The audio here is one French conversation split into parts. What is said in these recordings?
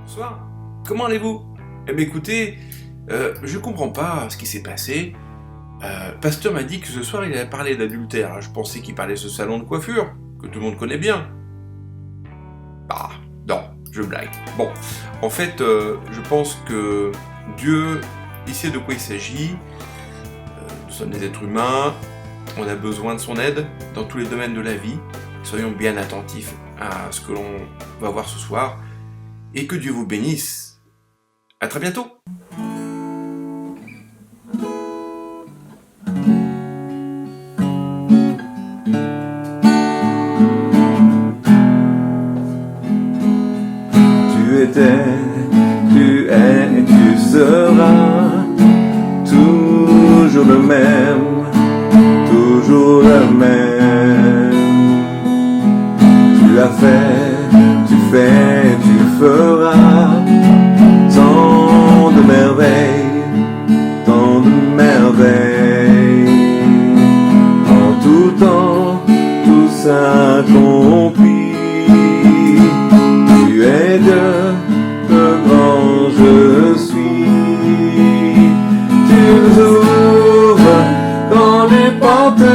Bonsoir, comment allez-vous? Eh bien écoutez, je comprends pas ce qui s'est passé. Pasteur m'a dit que ce soir il allait parler d'adultère. Je pensais qu'il parlait de ce salon de coiffure, que tout le monde connaît bien. Ah, non, je blague. Bon, en fait, je pense que Dieu, il sait de quoi il s'agit. Nous sommes des êtres humains, on a besoin de son aide dans tous les domaines de la vie. Soyons bien attentifs à ce que l'on va voir ce soir. Et que Dieu vous bénisse. À très bientôt. Tu étais, tu es et tu seras toujours le même, toujours le même. Tu as fait, tu fais, tu feras tant de merveilles, tant de merveilles. En tout temps, tout s'accomplit. Tu es Dieu, le grand je suis. Tu nous ouvres dans les portes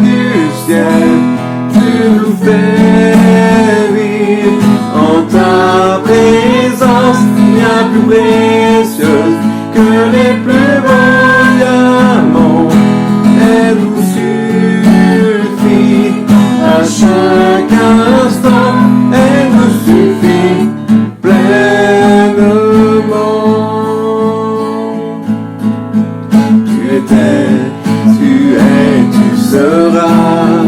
du ciel. Tu nous fais vivre en ta présence, bien plus précieuse que les plus beaux diamants. Elle nous suffit à chaque instant. Elle nous suffit pleinement. Tu étais, tu es, tu seras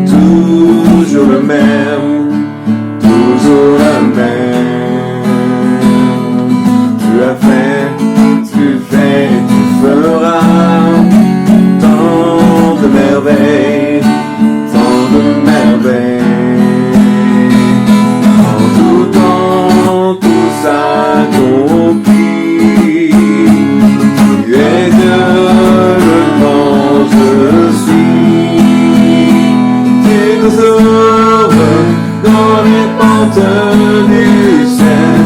toujours le même, toujours le même. Tu as fait, tu fais, tu feras tant de merveilles, tant de merveilles. S'accomplit. Tu es Dieu, le grand je suis. Tu nous ouvres dans les portes du ciel.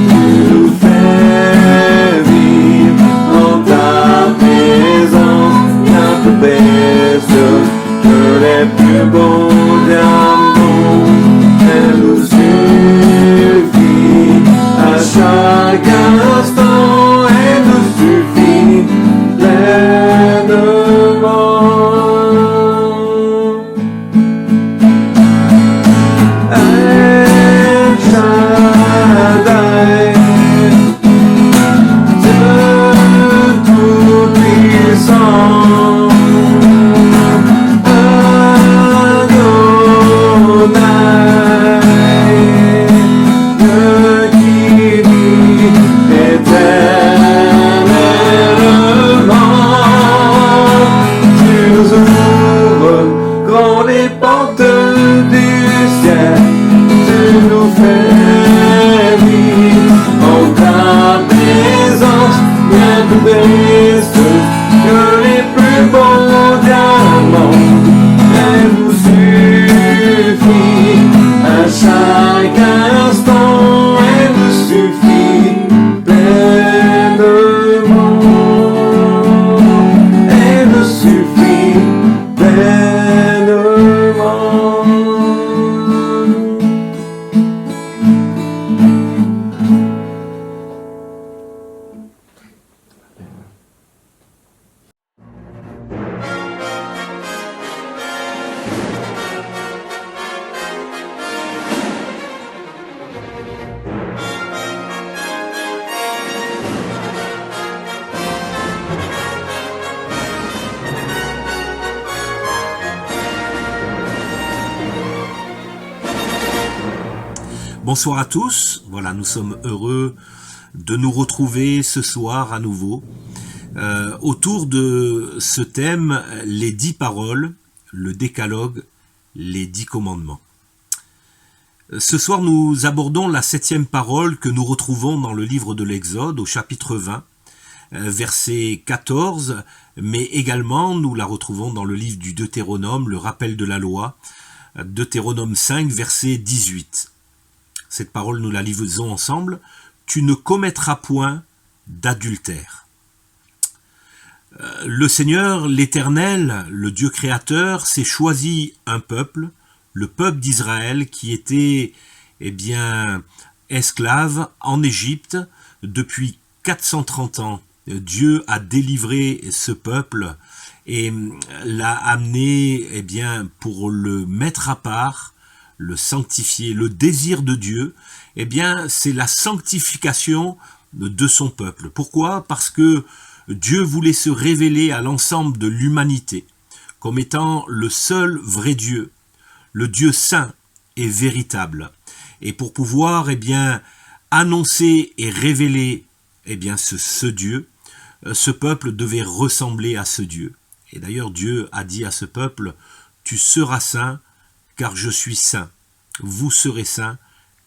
Tu nous fais vivre en ta présence, bien plus précieuse que les plus beaux diamants. Elle nous suffit à chaque instant, elle nous suffit pleinement. El Shaddai, Dieu tout-puissant, que les plus beaux diamants. Elle nous suffit à chaque instant. Elle nous suffit pleinement. Elle nous suffit pleinement. Bonsoir à tous, voilà, nous sommes heureux de nous retrouver ce soir à nouveau autour de ce thème, les 10 paroles, le décalogue, les 10 commandements. Ce soir, nous abordons la 7e parole que nous retrouvons dans le livre de l'Exode au chapitre 20, verset 14, mais également nous la retrouvons dans le livre du Deutéronome, le rappel de la loi, Deutéronome 5, verset 18. cette parole nous la lisons ensemble, tu ne commettras point d'adultère. Le Seigneur, l'Éternel, le Dieu créateur, s'est choisi un peuple, le peuple d'Israël, qui était, esclave en Égypte depuis 430 ans. Dieu a délivré ce peuple et l'a amené, pour le mettre à part, le sanctifier. Le désir de Dieu, c'est la sanctification de son peuple. Pourquoi? Parce que Dieu voulait se révéler à l'ensemble de l'humanité comme étant le seul vrai Dieu, le Dieu saint et véritable. Et pour pouvoir, annoncer et révéler, ce Dieu, ce peuple devait ressembler à ce Dieu. Et d'ailleurs, Dieu a dit à ce peuple, tu seras saint, car je suis saint. Vous serez saints,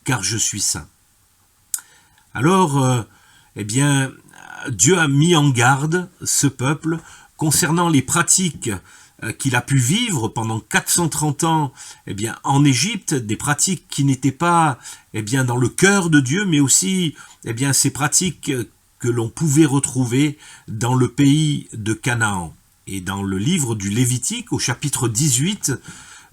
car je suis saint. Alors, Dieu a mis en garde ce peuple concernant les pratiques qu'il a pu vivre pendant 430 ans en Égypte, des pratiques qui n'étaient pas dans le cœur de Dieu, mais aussi ces pratiques que l'on pouvait retrouver dans le pays de Canaan. Et dans le livre du Lévitique, au chapitre 18,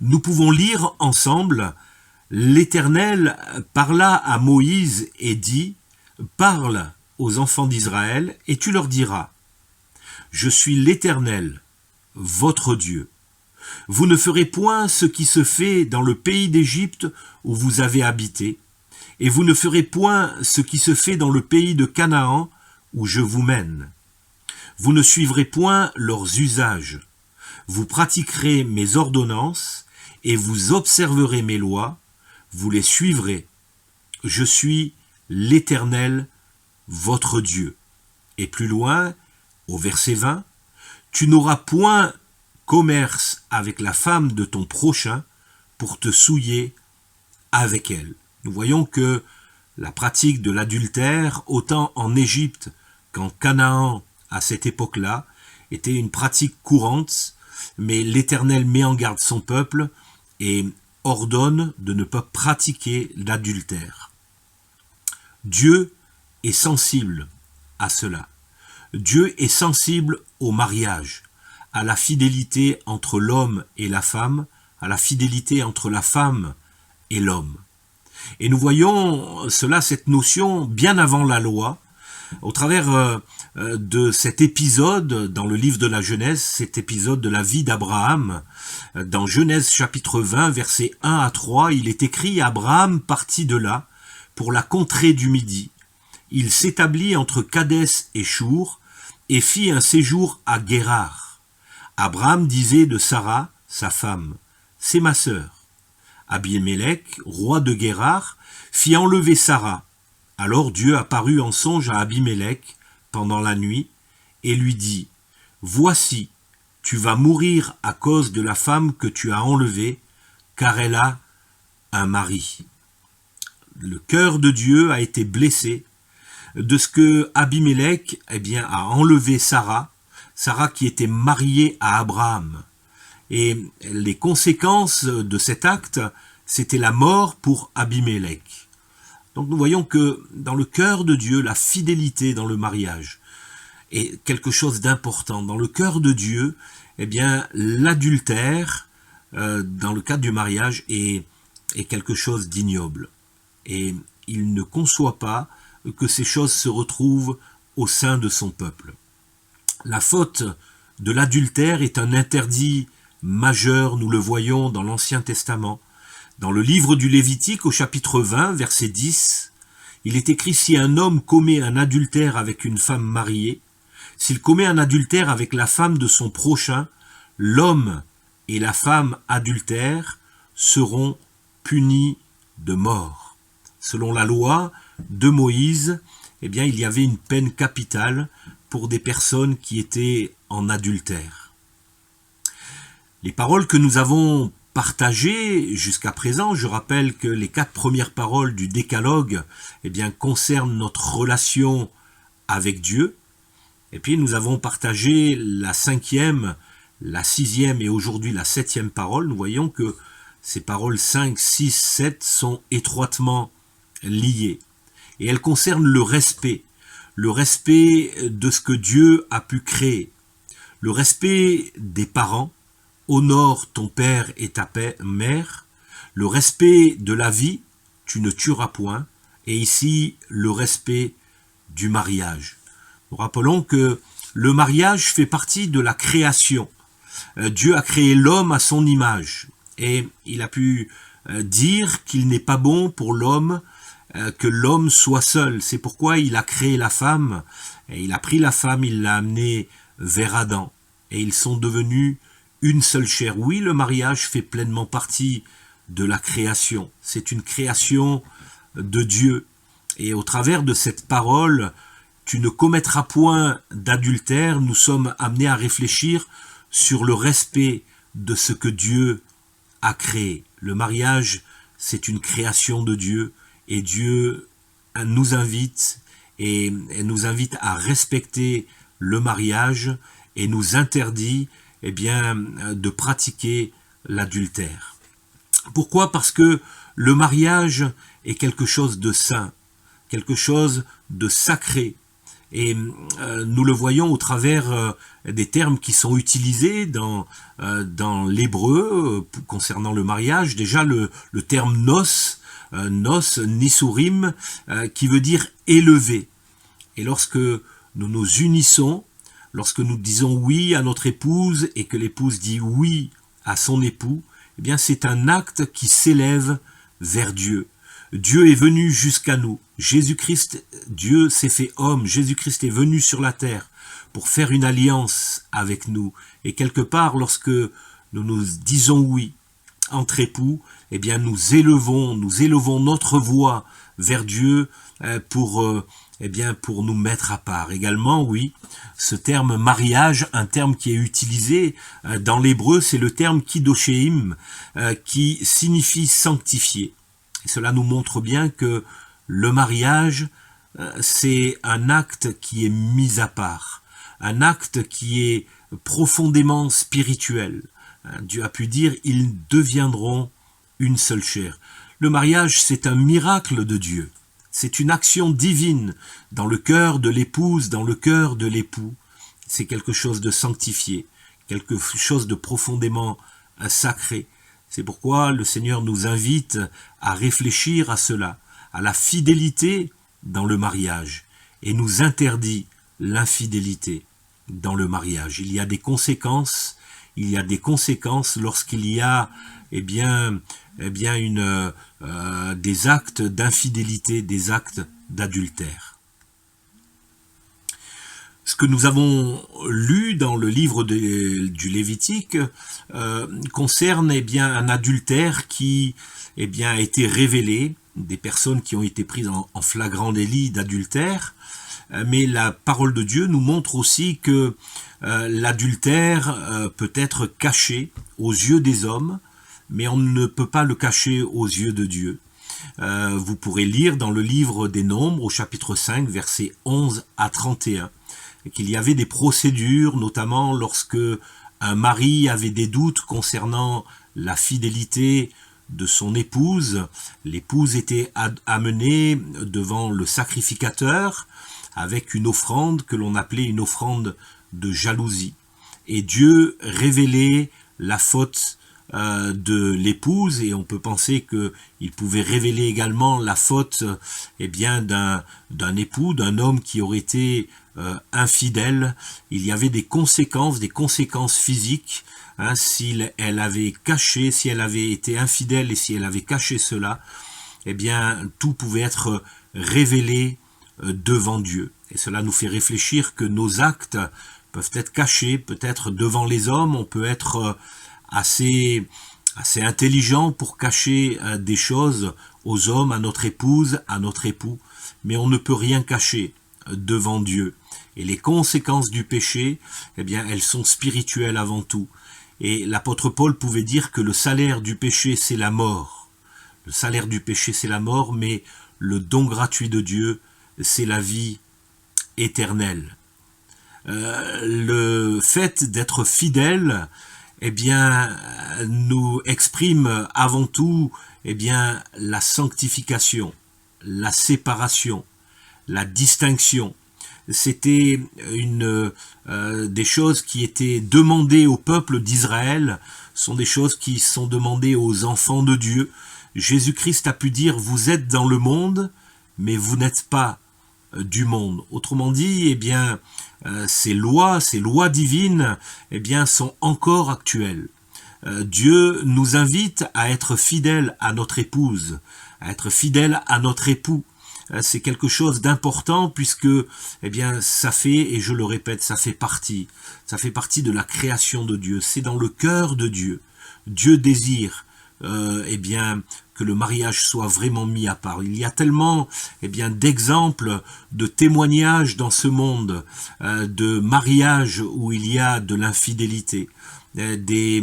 nous pouvons lire ensemble « L'Éternel parla à Moïse et dit « Parle aux enfants d'Israël et tu leur diras « Je suis l'Éternel, votre Dieu. Vous ne ferez point ce qui se fait dans le pays d'Égypte où vous avez habité, et vous ne ferez point ce qui se fait dans le pays de Canaan où je vous mène. Vous ne suivrez point leurs usages. Vous pratiquerez mes ordonnances et vous observerez mes lois, vous les suivrez. Je suis l'Éternel, votre Dieu. » Et plus loin, au verset 20, « Tu n'auras point commerce avec la femme de ton prochain pour te souiller avec elle. » Nous voyons que la pratique de l'adultère, autant en Égypte qu'en Canaan à cette époque-là, était une pratique courante, mais l'Éternel met en garde son peuple et ordonne de ne pas pratiquer l'adultère. Dieu est sensible à cela. Dieu est sensible au mariage, à la fidélité entre l'homme et la femme, à la fidélité entre la femme et l'homme. Et nous voyons cela, cette notion, bien avant la loi, au travers de cet épisode dans le livre de la Genèse, cet épisode de la vie d'Abraham. Dans Genèse chapitre 20, versets 1 à 3, il est écrit « Abraham partit de là pour la contrée du Midi. Il s'établit entre Kadès et Chour et fit un séjour à Guérar. Abraham disait de Sarah, sa femme, « C'est ma sœur. » Abimélec, roi de Guérar, fit enlever Sarah. Alors Dieu apparut en songe à Abimélec pendant la nuit et lui dit « Voici, tu vas mourir à cause de la femme que tu as enlevée, car elle a un mari. » Le cœur de Dieu a été blessé de ce que Abimélec a enlevé Sarah, Sarah qui était mariée à Abraham. Et les conséquences de cet acte, c'était la mort pour Abimélec. Donc nous voyons que dans le cœur de Dieu, la fidélité dans le mariage est quelque chose d'important. Dans le cœur de Dieu, l'adultère, dans le cadre du mariage, est quelque chose d'ignoble. Et il ne conçoit pas que ces choses se retrouvent au sein de son peuple. La faute de l'adultère est un interdit majeur, nous le voyons dans l'Ancien Testament. Dans le livre du Lévitique, au chapitre 20, verset 10, il est écrit « Si un homme commet un adultère avec une femme mariée, s'il commet un adultère avec la femme de son prochain, l'homme et la femme adultère seront punis de mort. » Selon la loi de Moïse, il y avait une peine capitale pour des personnes qui étaient en adultère. Les paroles que nous avons partagées jusqu'à présent, je rappelle que les 4 premières paroles du Décalogue concernent notre relation avec Dieu. Et puis nous avons partagé la 5e, la 6e et aujourd'hui la 7e parole. Nous voyons que ces paroles 5, 6, 7 sont étroitement liées. Et elles concernent le respect de ce que Dieu a pu créer, le respect des parents, honore ton père et ta mère, le respect de la vie, tu ne tueras point, et ici le respect du mariage. Nous rappelons que le mariage fait partie de la création. Dieu a créé l'homme à son image, et il a pu dire qu'il n'est pas bon pour l'homme que l'homme soit seul. C'est pourquoi il a créé la femme, et il a pris la femme, il l'a amenée vers Adam, et ils sont devenus une seule chair. Oui, le mariage fait pleinement partie de la création. C'est une création de Dieu. Et au travers de cette parole, tu ne commettras point d'adultère, nous sommes amenés à réfléchir sur le respect de ce que Dieu a créé. Le mariage, c'est une création de Dieu, et Dieu nous invite et nous invite à respecter le mariage et nous interdit de pratiquer l'adultère. Pourquoi? Parce que le mariage est quelque chose de saint, quelque chose de sacré. Et nous le voyons au travers des termes qui sont utilisés dans l'hébreu concernant le mariage. Déjà le terme nos, nisurim, qui veut dire élevé. Et lorsque nous nous unissons, lorsque nous disons oui à notre épouse et que l'épouse dit oui à son époux, eh bien c'est un acte qui s'élève vers Dieu. Dieu est venu jusqu'à nous. Jésus-Christ, Dieu s'est fait homme. Jésus-Christ est venu sur la terre pour faire une alliance avec nous. Et quelque part, lorsque nous nous disons oui entre époux, eh bien nous élevons notre voix vers Dieu pour nous mettre à part. Également, oui, ce terme mariage, un terme qui est utilisé dans l'hébreu, c'est le terme kidosheim, qui signifie sanctifier. Et cela nous montre bien que le mariage, c'est un acte qui est mis à part, un acte qui est profondément spirituel. Dieu a pu dire, ils deviendront une seule chair. Le mariage, c'est un miracle de Dieu. C'est une action divine dans le cœur de l'épouse, dans le cœur de l'époux. C'est quelque chose de sanctifié, quelque chose de profondément sacré. C'est pourquoi le Seigneur nous invite à réfléchir à cela, à la fidélité dans le mariage, et nous interdit l'infidélité dans le mariage. Il y a des conséquences lorsqu'il y a des actes d'infidélité, des actes d'adultère. Ce que nous avons lu dans le livre du Lévitique concerne un adultère qui a été révélé, des personnes qui ont été prises en flagrant délit d'adultère, mais la parole de Dieu nous montre aussi que l'adultère peut être caché aux yeux des hommes, mais on ne peut pas le cacher aux yeux de Dieu. Vous pourrez lire dans le livre des Nombres, au chapitre 5, versets 11 à 31, qu'il y avait des procédures, notamment lorsque un mari avait des doutes concernant la fidélité de son épouse. L'épouse était amenée devant le sacrificateur avec une offrande que l'on appelait une offrande de jalousie. Et Dieu révélait la faute de l'épouse, et on peut penser qu'il pouvait révéler également la faute d'un époux, d'un homme qui aurait été infidèle. Il y avait des conséquences physiques, si elle avait été infidèle et si elle avait caché cela, tout pouvait être révélé devant Dieu. Et cela nous fait réfléchir que nos actes peuvent être cachés, peut-être devant les hommes, on peut être assez intelligent pour cacher des choses aux hommes, à notre épouse, à notre époux, mais on ne peut rien cacher devant Dieu. Et les conséquences du péché, elles sont spirituelles avant tout. Et l'apôtre Paul pouvait dire que le salaire du péché, c'est la mort. Le salaire du péché, c'est la mort, mais le don gratuit de Dieu, c'est la vie éternelle. Le fait d'être fidèle, nous exprime avant tout la sanctification. la séparation, la distinction. C'était des choses qui étaient demandées au peuple d'Israël, sont des choses qui sont demandées aux enfants de Dieu. Jésus-Christ a pu dire « Vous êtes dans le monde, mais vous n'êtes pas du monde ». Autrement dit, eh bien, ces lois divines, eh bien, sont encore actuelles. Dieu nous invite à être fidèles à notre épouse, à être fidèles à notre époux. C'est quelque chose d'important puisque, eh bien, ça fait, et je le répète, ça fait partie de la création de Dieu. C'est dans le cœur de Dieu. Dieu désire, eh bien, que le mariage soit vraiment mis à part. Il y a tellement, eh bien, d'exemples, de témoignages dans ce monde, de mariages où il y a de l'infidélité, des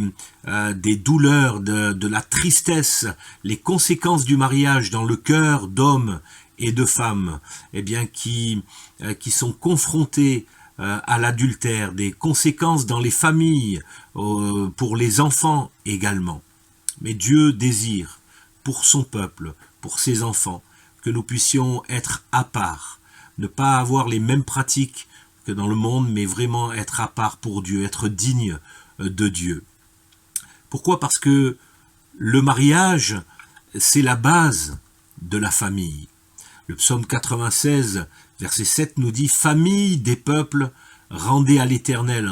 douleurs, de la tristesse, les conséquences du mariage dans le cœur d'hommes et de femmes, eh bien, qui sont confrontés à l'adultère, des conséquences dans les familles, pour les enfants également. Mais Dieu désire pour son peuple, pour ses enfants, que nous puissions être à part, ne pas avoir les mêmes pratiques que dans le monde, mais vraiment être à part pour Dieu, être digne de Dieu. Pourquoi? Parce que le mariage, c'est la base de la famille. Le psaume 96, verset 7 nous dit « Famille des peuples, rendez à l'Éternel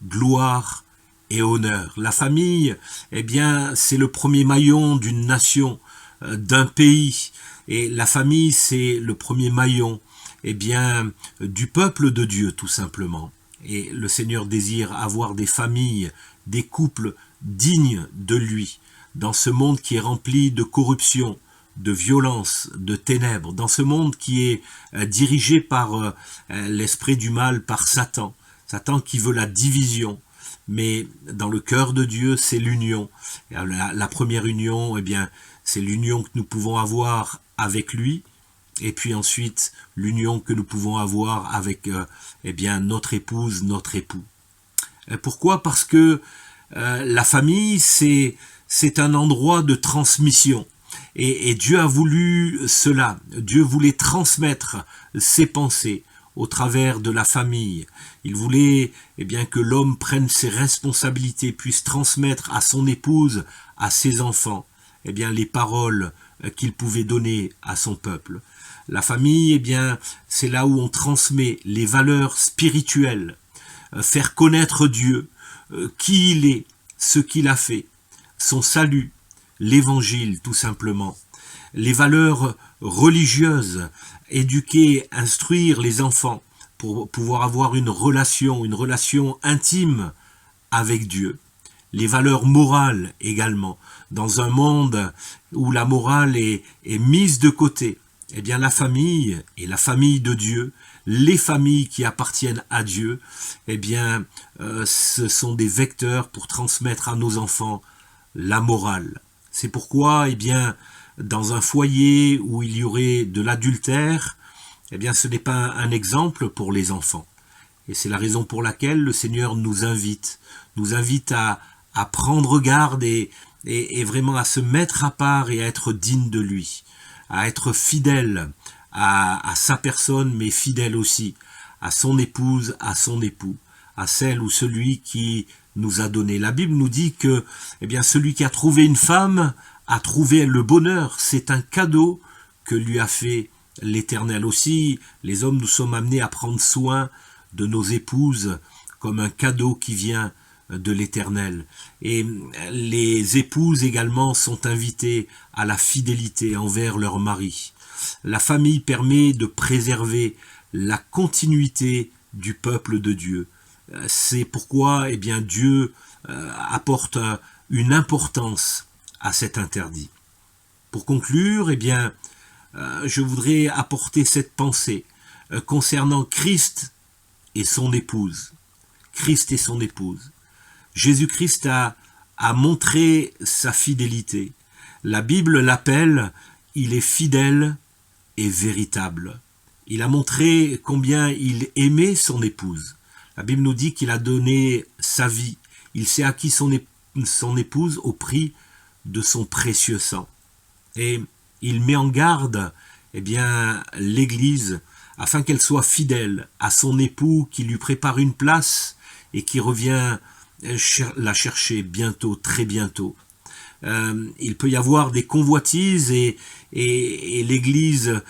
gloire et honneur. » La famille, eh bien, c'est le premier maillon d'une nation, d'un pays. Et la famille, c'est le premier maillon, eh bien, du peuple de Dieu, tout simplement. Et le Seigneur désire avoir des familles, des couples dignes de lui, dans ce monde qui est rempli de corruption, de violence, de ténèbres, dans ce monde qui est dirigé par l'esprit du mal, par Satan. Satan qui veut la division, mais dans le cœur de Dieu, c'est l'union. La première union, eh bien, c'est l'union que nous pouvons avoir avec lui, et puis ensuite l'union que nous pouvons avoir avec eh bien, notre épouse, notre époux. Pourquoi? Parce que la famille, c'est un endroit de transmission. Et Dieu a voulu cela. Dieu voulait transmettre ses pensées au travers de la famille. Il voulait eh bien, que l'homme prenne ses responsabilités, puisse transmettre à son épouse, à ses enfants, eh bien, les paroles qu'il pouvait donner à son peuple. La famille, eh bien, c'est là où on transmet les valeurs spirituelles, faire connaître Dieu, qui il est, ce qu'il a fait, son salut, l'évangile tout simplement, les valeurs religieuses, éduquer, instruire les enfants pour pouvoir avoir une relation intime avec Dieu. Les valeurs morales également, dans un monde où la morale est mise de côté, eh bien la famille et la famille de Dieu, les familles qui appartiennent à Dieu, eh bien ce sont des vecteurs pour transmettre à nos enfants la morale. C'est pourquoi, eh bien, dans un foyer où il y aurait de l'adultère, eh bien, ce n'est pas un exemple pour les enfants. Et c'est la raison pour laquelle le Seigneur nous invite à prendre garde et vraiment à se mettre à part et à être digne de lui, à être fidèle à sa personne, mais fidèle aussi à son épouse, à son époux, à celle ou celui qui nous a donné. La Bible nous dit que eh bien, celui qui a trouvé une femme a trouvé le bonheur. C'est un cadeau que lui a fait l'Éternel. Aussi, les hommes, nous sommes amenés à prendre soin de nos épouses comme un cadeau qui vient de l'Éternel. Et les épouses également sont invitées à la fidélité envers leur mari. La famille permet de préserver la continuité du peuple de Dieu. C'est pourquoi eh bien, Dieu apporte une importance à cet interdit. Pour conclure, eh bien, je voudrais apporter cette pensée concernant Christ et son épouse. Christ et son épouse. Jésus-Christ a montré sa fidélité. La Bible l'appelle « il est fidèle et véritable ». Il a montré combien il aimait son épouse. La Bible nous dit qu'il a donné sa vie. Il s'est acquis son épouse au prix de son précieux sang. Et il met en garde l'Église afin qu'elle soit fidèle à son époux qui lui prépare une place et qui revient la chercher bientôt, très bientôt. Il peut y avoir des convoitises et l'Église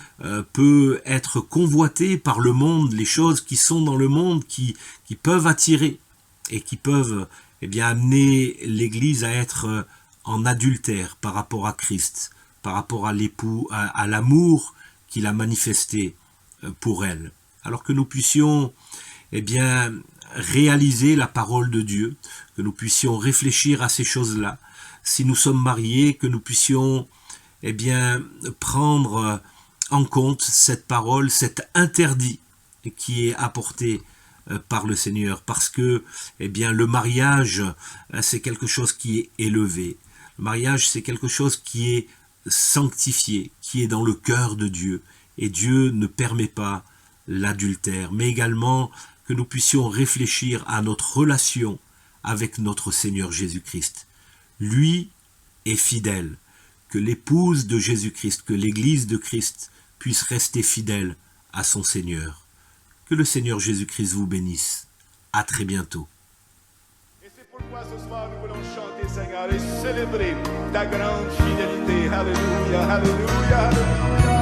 peut être convoitée par le monde, les choses qui sont dans le monde qui peuvent attirer et qui peuvent amener l'Église à être en adultère par rapport à Christ, par rapport à l'époux, à l'amour qu'il a manifesté pour elle. Alors que nous puissions réaliser la parole de Dieu, que nous puissions réfléchir à ces choses-là, si nous sommes mariés, que nous puissions prendre en compte cette parole, cet interdit qui est apporté par le Seigneur, parce que le mariage, c'est quelque chose qui est élevé. Le mariage, c'est quelque chose qui est sanctifié, qui est dans le cœur de Dieu, et Dieu ne permet pas l'adultère, mais également que nous puissions réfléchir à notre relation avec notre Seigneur Jésus-Christ. Lui est fidèle, que l'épouse de Jésus-Christ, que l'Église de Christ puisse rester fidèle à son Seigneur. Que le Seigneur Jésus-Christ vous bénisse. À très bientôt. Et c'est pourquoi ce soir nous voulons chanter, Seigneur, et célébrer ta grande fidélité. Alléluia, alléluia, alléluia.